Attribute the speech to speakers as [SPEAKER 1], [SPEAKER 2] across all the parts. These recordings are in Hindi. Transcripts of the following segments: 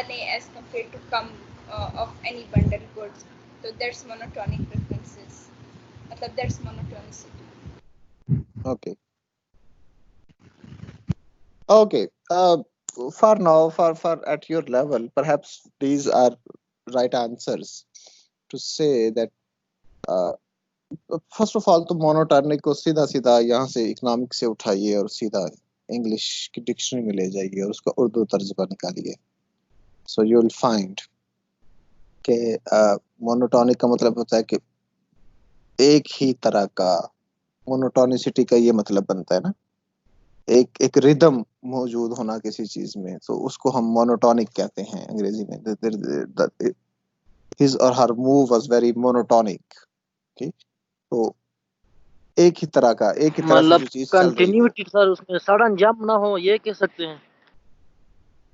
[SPEAKER 1] Kane as compared to come of any bundle goods. So that's monotonic preferences. मतलब that's monotonicity.
[SPEAKER 2] Okay. Okay. For now, for at your level, perhaps these are right answers to say that. First of all तो मोनोटॉनिक को सीधा सीधा यहाँ से इकोनॉमिक से उठाइए और सीधा इंग्लिश की डिक्शनरी में ले जाइए और उसका उर्दू तर्जुमा निकालिए. सो यू विल फाइंड कि मोनोटॉनिक का मतलब होता है कि एक ही तरह का. मोनोटोनिसिटी का ये मतलब बनता है ना, एक रिदम मौजूद होना किसी चीज में, तो उसको हम मोनोटॉनिक कहते हैं अंग्रेजी में. हिज और हर मूव वाज वेरी मोनोटॉनिक. तो एक ही तरह का, एक ही तरह से
[SPEAKER 3] मतलब
[SPEAKER 2] जो चीज चल रही हो,
[SPEAKER 3] कंटिन्यूटी सर, उसमें सडन जंप ना हो, ये कह सकते हैं.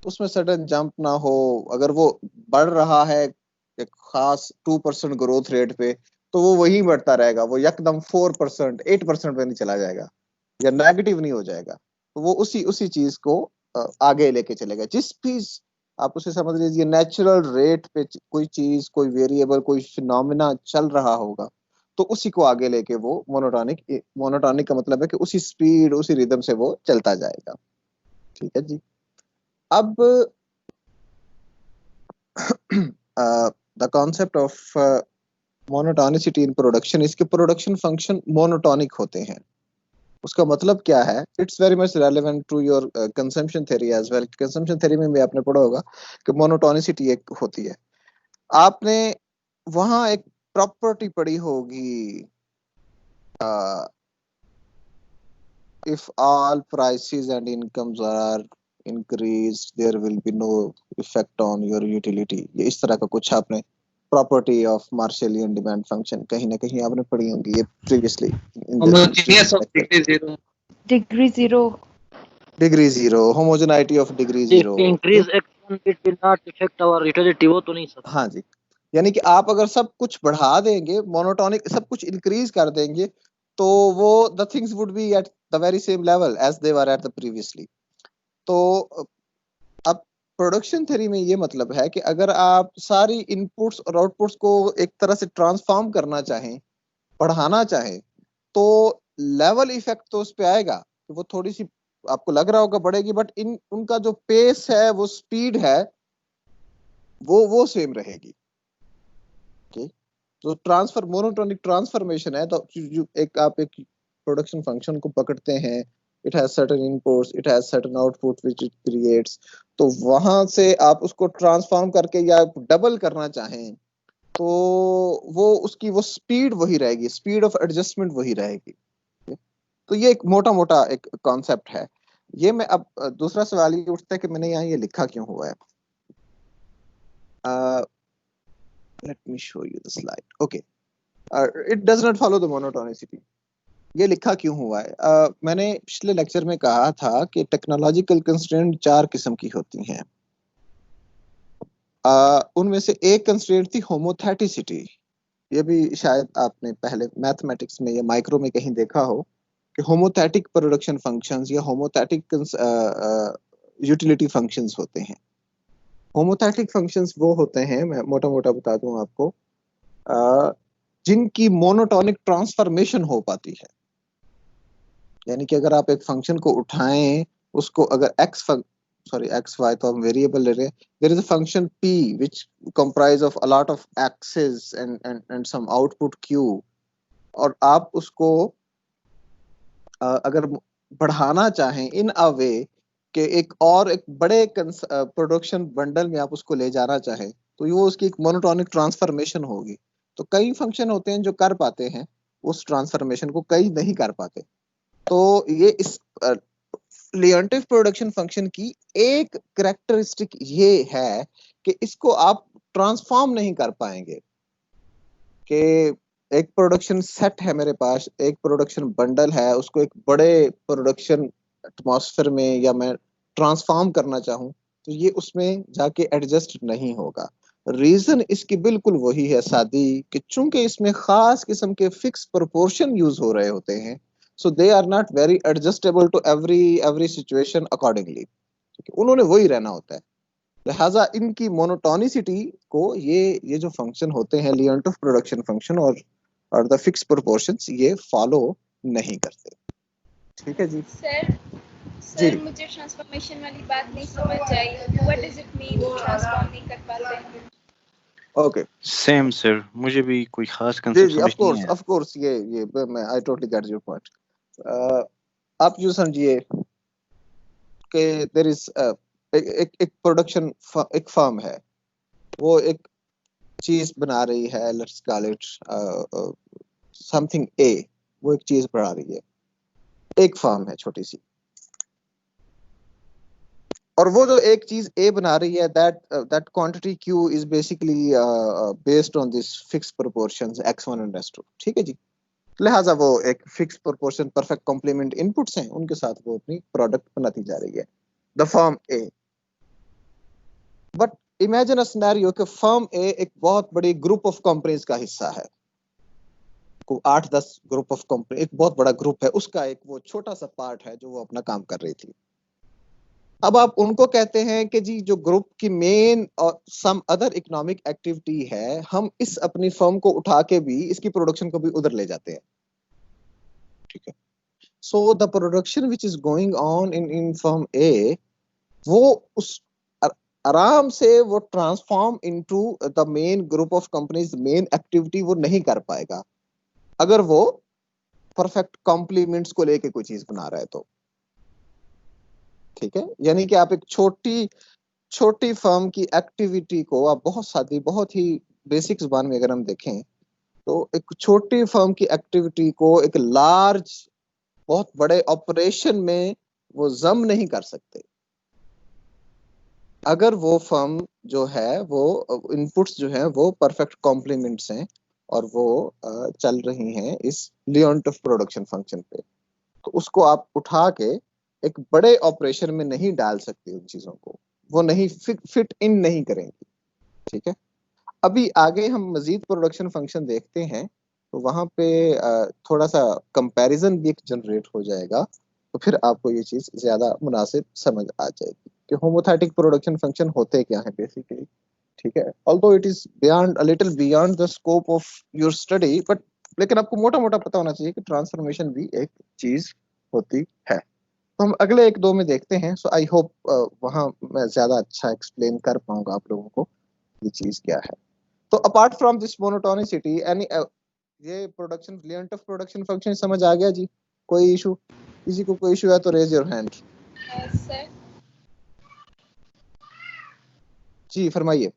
[SPEAKER 2] उसमें सडन जंप ना हो. अगर वो बढ़ रहा है एक खास 2% ग्रोथ रेट पे, तो वो वही बढ़ता रहेगा. वो एकदम 4% 8% पे नहीं चला जाएगा या नेगेटिव नहीं हो जाएगा. तो वो उसी उसी चीज को आगे लेके चलेगा. जिस भी आप उसे समझ लीजिए नेचुरल रेट पे कोई चीज, कोई वेरिएबल, कोई फिनोमिना चल रहा होगा, तो उसी को आगे लेके वो मोनोटॉनिक. मोनोटॉनिक का मतलब है कि उसी स्पीड, उसी रिदम से वो चलता जाएगा. ठीक है जी. अब the concept of monotonicity in production, इसके प्रोडक्शन फंक्शन मोनोटॉनिक होते हैं. उसका मतलब क्या है? It's very much relevant to your consumption theory as well. Consumption theory में भी आपने पढ़ा होगा कि मोनोटोनिसिटी एक होती है. आपने वहां एक प्रॉपर्टी पढ़ी होगी, if all prices and incomes are increased there will be no effect on your utility. ये इस तरह का कुछ आपने property of Marshallian demand function कहीं ना कहीं आपने पढ़ी होंगी ये previously. Degree zero, homogeneity of degree zero.
[SPEAKER 3] Increase action it will not affect our utility, वो तो नहीं सर.
[SPEAKER 2] हाँ जी. यानी कि आप अगर सब कुछ बढ़ा देंगे, मोनोटोनिक सब कुछ इंक्रीज कर देंगे, तो वो the things would be at the very same level as they were at the previously. तो अब प्रोडक्शन थ्योरी में ये मतलब है कि अगर आप सारी इनपुट्स और आउटपुट्स को एक तरह से ट्रांसफॉर्म करना चाहें, बढ़ाना चाहें, तो लेवल इफेक्ट तो उस पे आएगा. तो वो थोड़ी सी आपको लग रहा होगा बढ़ेगी, बट इन उनका जो पेस है, वो स्पीड है, वो सेम रहेगी. ओके. तो ट्रांसफर मोनोटोनिक ट्रांसफॉर्मेशन है. तो एक आप एक प्रोडक्शन फंक्शन को पकड़ते हैं, it has certain inputs, it has certain output which it creates. तो वहां से आप उसको ट्रांसफॉर्म करके या डबल करना चाहें, तो वो उसकी वो स्पीड वही रहेगी, स्पीड ऑफ एडजस्टमेंट वही रहेगी. तो ये एक मोटा मोटा एक कॉन्सेप्ट है. ये मैं अब दूसरा सवाल ये उठता है कि मैंने यहाँ ये लिखा क्यों हुआ है. Let me show you the slide. Okay. It does not follow the monotonicity. ये लिखा क्यों हुआ है? मैंने पिछले लेक्चर में कहा था कि टेक्नोलॉजिकल कंस्ट्रेंट 4 किस्म की होती हैं. उनमें से एक कंस्ट्रेंट थी होमोथेटिसिटी. ये भी शायद आपने पहले मैथमेटिक्स में या माइक्रो में कहीं देखा हो कि होमोथेटिक प्रोडक्शन फंक्शंस या होमोथेटिक यूटिलिटी फंक्शंस होते हैं. होमोथेटिक फंक्शंस वो होते हैं, मैं मोटा मोटा बता दूं आपको, जिनकी मोनोटोनिक ट्रांसफॉर्मेशन हो पाती है. यानी कि अगर आप एक फंक्शन को उठाएं, उसको अगर एक्स वाई तो हम वेरिएबल ले रहे हैं. There is a function p which comprise of a lot of x's and some output q, और आप उसको अगर बढ़ाना चाहें इन अ वे कि एक और एक बड़े प्रोडक्शन बंडल में आप उसको ले जाना चाहें, तो वो उसकी एक मोनोटोनिक ट्रांसफॉर्मेशन होगी. तो कई फंक्शन होते हैं जो कर पाते हैं उस ट्रांसफॉर्मेशन को, कई नहीं कर पाते. तो ये इस लियोंटिफ प्रोडक्शन फंक्शन की एक कैरेक्टरिस्टिक ये है कि इसको आप ट्रांसफॉर्म नहीं कर पाएंगे. कि एक प्रोडक्शन सेट है मेरे पास, एक प्रोडक्शन बंडल है, उसको एक बड़े प्रोडक्शन एटमॉस्फेयर में या मैं ट्रांसफॉर्म करना चाहूं, तो ये उसमें जाके एडजस्ट नहीं होगा. रीजन इसकी बिल्कुल वही है सादी, कि चूंकि इसमें खास किस्म के फिक्स प्रोपोर्शन यूज हो रहे होते हैं, so they are not very adjustable to every situation accordingly. उन्होंने वही रहना होता है. लिहाजा इनकी मोनोटोनिसिटी को ये जो फंक्शन होते हैं लियोंटोफ प्रोडक्शन फंक्शन और द फिक्स प्रोपोर्शंस ये फॉलो नहीं करते। ठीक है जी।
[SPEAKER 1] सर
[SPEAKER 2] जी
[SPEAKER 1] सर मुझे ट्रांसफॉर्मेशन वाली बात नहीं समझ आई, what does it mean transform नहीं कर पाते हैं?
[SPEAKER 2] ओके
[SPEAKER 4] सेम सर, मुझे भी कोई खास
[SPEAKER 2] जी
[SPEAKER 4] कंसेप्ट
[SPEAKER 2] जी
[SPEAKER 4] समझ नहीं आया।
[SPEAKER 2] ऑफ कोर्स ये मैं I totally get your point. आप जो समझिए कि देयर इज एक प्रोडक्शन एक फर्म है, वो एक चीज बना रही है, लेट्स कॉल इट समथिंग ए, वो एक चीज बना रही है, एक फर्म है छोटी सी, और वो जो एक चीज ए बना रही है that quantity Q is basically based on this fix proportions x1 and x2। ठीक है जी। लिहाजा वो एक fix proportion perfect complement inputs हैं, उनके साथ वो अपनी प्रोडक्ट बनाती जा रही है, the firm A. But imagine a scenario कि फर्म ए एक बहुत बड़ी ग्रुप ऑफ कंपनीज का हिस्सा है, को 8-10 ग्रुप ऑफ कंपनी, एक बहुत बड़ा ग्रुप है, उसका एक वो छोटा सा पार्ट है जो वो अपना काम कर रही थी। अब आप उनको कहते हैं कि जी जो ग्रुप की मेन और सम अदर इकोनॉमिक एक्टिविटी है, हम इस अपनी फर्म को उठा के भी इसकी प्रोडक्शन को भी उधर ले जाते हैं। ठीक है। So the production which is going on in firm A, वो उस आराम से वो transform into the main group of companies main activity वो नहीं कर पाएगा अगर वो परफेक्ट कॉम्प्लीमेंट्स को लेके कोई चीज बना रहा है तो। ठीक है। यानी कि आप एक छोटी फर्म की एक्टिविटी को आप बहुत सादी, बहुत ही बेसिक जुबान में अगर हम देखें तो एक छोटी फर्म की एक्टिविटी को एक लार्ज बहुत बड़े ऑपरेशन में वो जम नहीं कर सकते अगर वो फर्म जो है वो इनपुट्स जो है वो परफेक्ट कॉम्प्लीमेंट्स हैं और वो चल रही हैं इस लियोंटोफ प्रोडक्शन फंक्शन पे, तो उसको आप उठा के एक बड़े ऑपरेशन में नहीं डाल सकते, उन चीजों को वो नहीं फिट इन नहीं करेंगी। ठीक है। अभी आगे हम मजीद प्रोडक्शन फंक्शन देखते हैं तो वहां पे थोड़ा सा कंपैरिजन भी एक जनरेट हो जाएगा, तो फिर आपको ये चीज ज्यादा मुनासिब समझ आ जाएगी कि होमोथेटिक प्रोडक्शन फंक्शन होते क्या है बेसिकली। ठीक है। Although it is beyond a little beyond the scope of your study, but लेकिन आपको मोटा मोटा पता होना चाहिए कि ट्रांसफॉर्मेशन भी एक चीज होती है। तो हम अगले एक दो में देखते हैं। सो आई होप वहां मैं ज्यादा अच्छा एक्सप्लेन कर पाऊंगा आप लोगों को ये चीज क्या है। तो apart from this monotonicity any ये प्रोडक्शन लियोंट ऑफ प्रोडक्शन फंक्शन समझ आ गया जी? कोई इशू? किसी को कोई इशू है तो रेज योर हैंड।
[SPEAKER 1] सर
[SPEAKER 2] जी फरमाइए।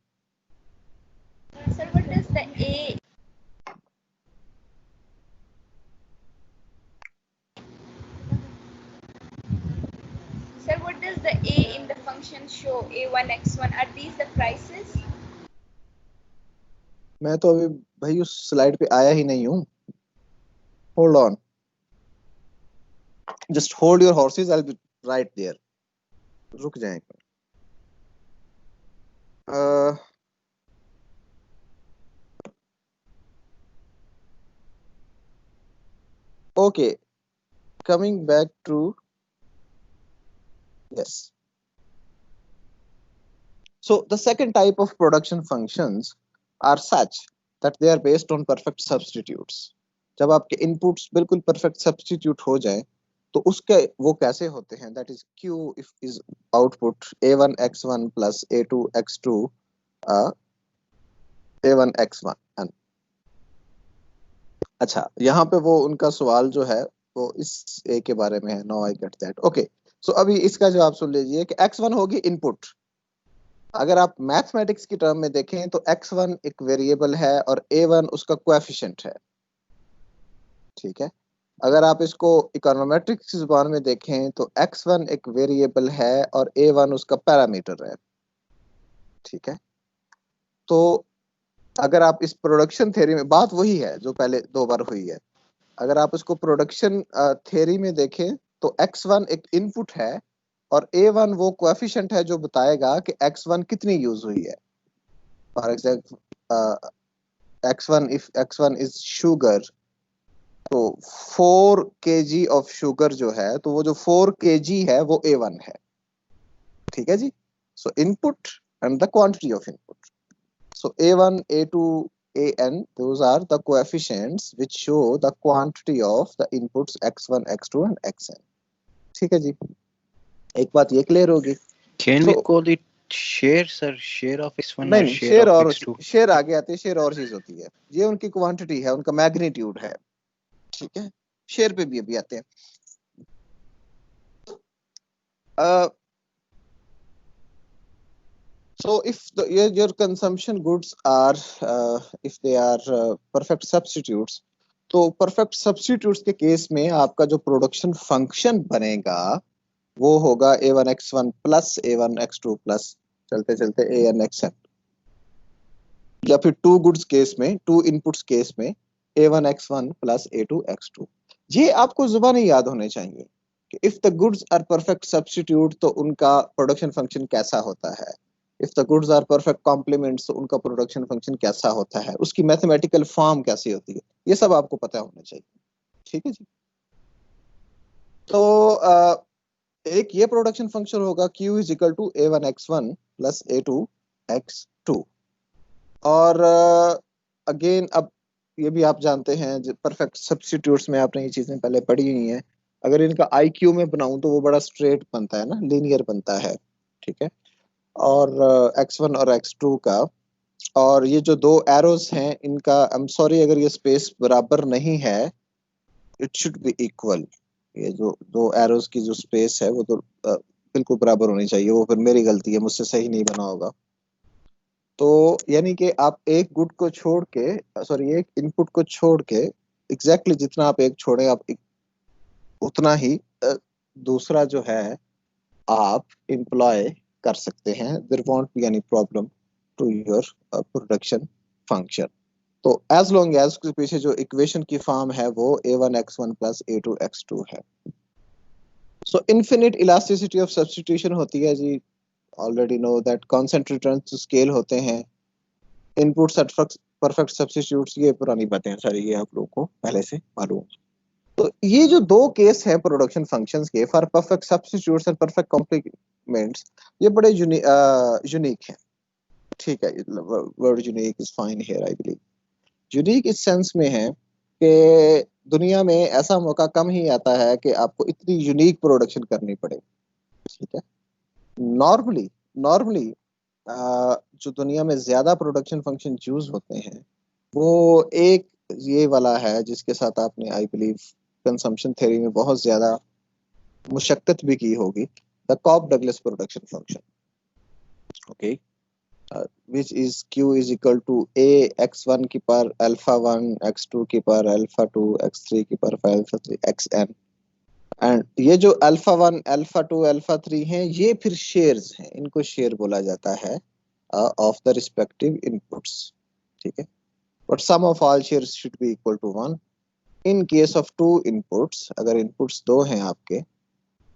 [SPEAKER 1] Sir what is the A? Sir, what does the A in the function show? A1, X1, are these the prices?
[SPEAKER 2] मैं तो अभी भाई उस स्लाइड पे आया ही नहीं हूँ। Hold on, just hold your horses, I will be right there. रुक जाएं। Okay, coming back to yes. So the second type of production functions are such that they are based on perfect substitutes. जब आपके inputs बिल्कुल perfect substitute हो जाए तो उसके वो कैसे होते हैं? That is Q if is output A1 X1 plus A2 X2 A1 X1 and अच्छा, यहाँ पे वो उनका सवाल जो है वो इस A के बारे में है। Now I get that. Okay. So अभी इसका जवाब सुन लीजिए कि X1 होगी इनपुट। अगर आप मैथमेटिक्स की टर्म में देखें तो x1 एक वेरिएबल है और a1 उसका कोएफिशिएंट है। ठीक है। अगर आप इसको इकोनोमेट्रिक्स की जुबान में देखें तो x1 एक वेरिएबल है और a1 उसका पैरामीटर है। ठीक है। तो अगर आप इस प्रोडक्शन थ्योरी में, बात वही है जो पहले दो बार हुई है, अगर आप इसको प्रोडक्शन थ्योरी में देखें तो x1 एक इनपुट है और a1 वो कोएफिशिएंट है जो बताएगा कि x1 कितनी यूज हुई है। For example x1 if x1 is sugar, तो 4 kg ऑफ शुगर जो है तो वो जो 4 kg है वो a1 है। ठीक है जी। So input and the quantity of input. So A1, A2, AN, those are the coefficients which show the quantity of the inputs x1, x2 and xn. ठीक है जी, एक बात ये क्लियर होगी.
[SPEAKER 4] Can
[SPEAKER 2] So
[SPEAKER 4] we call it share, sir? Share of x1 or
[SPEAKER 2] नहीं,
[SPEAKER 4] share
[SPEAKER 2] शेयर
[SPEAKER 4] of
[SPEAKER 2] और
[SPEAKER 4] x2?
[SPEAKER 2] शेयर आगे आते हैं, शेयर और चीज होती है. ये उनकी क्वांटिटी है, उनका मैग्नीट्यूड है. ठीक है, शेयर पे भी अभी आते हैं. So if your consumption goods are if they are perfect substitutes, तो perfect substitutes के केस में आपका जो प्रोडक्शन फंक्शन बनेगा वो होगा a1x1 प्लस a1x2 प्लस चलते चलते an(xn), या फिर टू गुड्स केस में, टू इनपुट्स केस में a1x1 प्लस a2x2. ये आपको जुबान नहीं याद होने चाहिए कि if the goods are perfect substitute तो उनका प्रोडक्शन फंक्शन कैसा होता है, if the goods are perfect complements तो उनका प्रोडक्शन फंक्शन कैसा होता है, उसकी मैथमेटिकल फॉर्म कैसी होती है, ये सब आपको पता होना चाहिए. ठीक है जी. तो एक ये प्रोडक्शन फंक्शन होगा Q is equal to a1x1 plus a2x2. और अगेन अब ये भी आप जानते हैं परफेक्ट सब्स्टिट्यूट्स में आपने ये चीजें पहले पढ़ी हुई हैं. अगर इनका IQ में बनाऊं तो वो बड़ा स्ट्रेट बनता है ना, लीनियर बनता है. ठीक है, और x1 और x2 का, और ये जो दो एरोज हैं इनका, आई एम सॉरी अगर ये स्पेस बराबर नहीं है, इट शुड बी इक्वल. ये जो दो एरोज की जो स्पेस है वो तो बिल्कुल बराबर होनी चाहिए. वो फिर मेरी गलती है, मुझसे सही नहीं बना होगा. तो यानी कि आप एक गुड को छोड़ के, सॉरी एक इनपुट को छोड़ के एग्जैक्टली जितना आप एक छोड़े आप उतना ही दूसरा जो है आप इम्प्लॉय कर सकते हैं. There won't be any problem to your production function. तो एज लॉन्ग एज उसके पीछे जो इक्वेशन की फॉर्म है वो a1x1 प्लस a2x2 है. So infinite elasticity of substitution होती है जी. Already know that constant returns scale होते हैं, इनपुट्स एट परफेक्ट सब्स्टिट्यूट्स, ये पुरानी बातें हैं सारी, ये आप लोगों को पहले से मालूम. तो ये जो दो केस हैं प्रोडक्शन फंक्शंस के, for perfect substitutes and perfect complements, ये बड़े यूनिक हैं. ठीक है, word unique is fine here I believe. Unique इस सेंस में है कि दुनिया में ऐसा मौका कम ही आता है कि आपको इतनी यूनिक प्रोडक्शन करनी पड़े. ठीक है, नॉर्मली जो दुनिया में ज्यादा प्रोडक्शन फंक्शन यूज होते हैं वो एक ये वाला है जिसके साथ आपने आई बिलीव कंजम्पशन थ्योरी में बहुत ज्यादा मुशक्कत भी की होगी, the Cobb Douglas production function. Okay, which is Q is equal to a x1 की पावर अल्फा 1, x2 की पावर अल्फा 2, x3 की पावर अल्फा 3, xn. एंड ये जो अल्फा 1, अल्फा 2, अल्फा 3 हैं ये फिर शेयर्स हैं, इनको शेयर बोला जाता है ऑफ द रिस्पेक्टिव इनपुट्स. ठीक है, but sum of all shares should be equal to 1. In case of two inputs, अगर इनपुट्स दो हैं आपके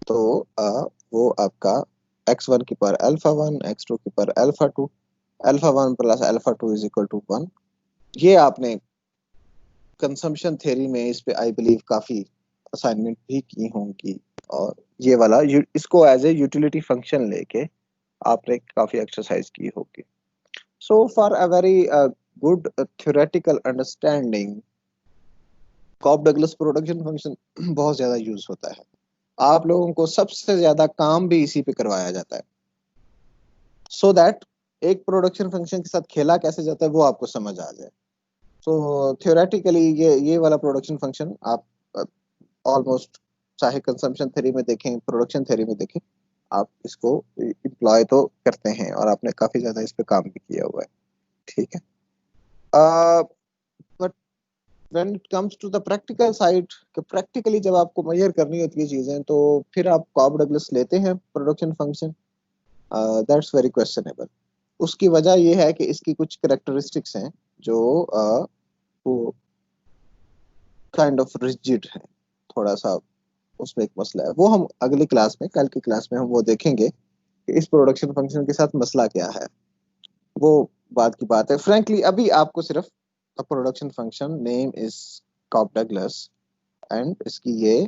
[SPEAKER 2] तो वो आपका x1 की पावर अल्फा 1, x2 की power alpha 2, alpha 1 plus alpha 2 is equal to 1. ये आपने कंजम्पशन थ्योरी में इस पे आई बिलीव काफी असाइनमेंट भी की होंगी, और ये वाला इसको एज ए यूटिलिटी फंक्शन लेके आपने काफी एक्सरसाइज की होगी. So for a very good theoretical understanding, Cobb Douglas production function बहुत ज्यादा यूज होता है. आप लोगों को सबसे ज्यादा काम भी इसी पे करवाया जाता है, सो दैट एक प्रोडक्शन फंक्शन के साथ खेला कैसे जाता है वो आपको समझ आ जाए. सो थ्योरेटिकली ये वाला प्रोडक्शन फंक्शन आप ऑलमोस्ट चाहे कंजम्पशन थ्योरी में देखें, प्रोडक्शन थ्योरी में देखें, आप इसको इम्प्लॉय तो करते हैं और आपने काफी ज्यादा इस पे काम भी किया हुआ है. ठीक है, but when it comes to the practical side, कि प्रैक्टिकली जब आपको मेजर करनी होती है चीजें तो फिर आप कॉप डगलस लेते हैं production function. That's very questionable. उसकी वजह ये है कि इसकी कुछ कैरेक्टरिस्टिक्स हैं जो वो काइंड ऑफ रिजिड है, थोड़ा सा उसमें एक मसला है. वो हम अगली क्लास में, कल की क्लास में हम वो देखेंगे कि इस प्रोडक्शन फंक्शन के साथ मसला क्या है. वो बात की बात है. फ्रैंकली अभी आपको सिर्फ production function name is Cobb Douglas and इसकी ये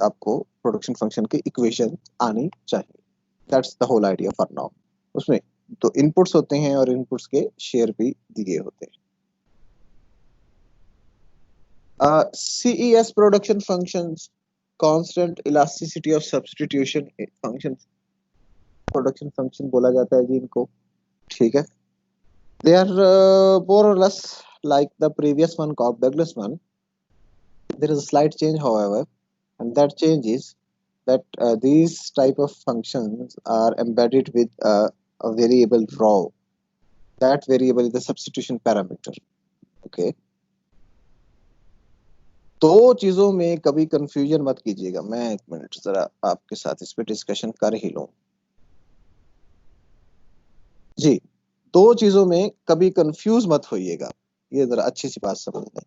[SPEAKER 2] आपको प्रोडक्शन फंक्शन की इक्वेशन आनी चाहिए. That's the whole idea for now. उसमें तो इनपुट्स होते हैं और इनपुट्स के शेयर भी दिए होते हैं। CES production functions, constant elasticity of substitution function, production function बोला जाता है जी इनको, ठीक है। They are more or less like the previous one, Cobb-Douglas one. There is a slight change, however, and that change is that these type of functions are embedded with a variable rho. That variable is the substitution parameter. Okay. दो चीजों में कभी कंफ्यूजन मत कीजिएगा। मैं एक मिनट जरा आपके साथ इस पे डिस्कशन कर ही लूं जी। दो चीजों में कभी कंफ्यूज मत होइएगा, ये जरा अच्छी सी बात समझ लें।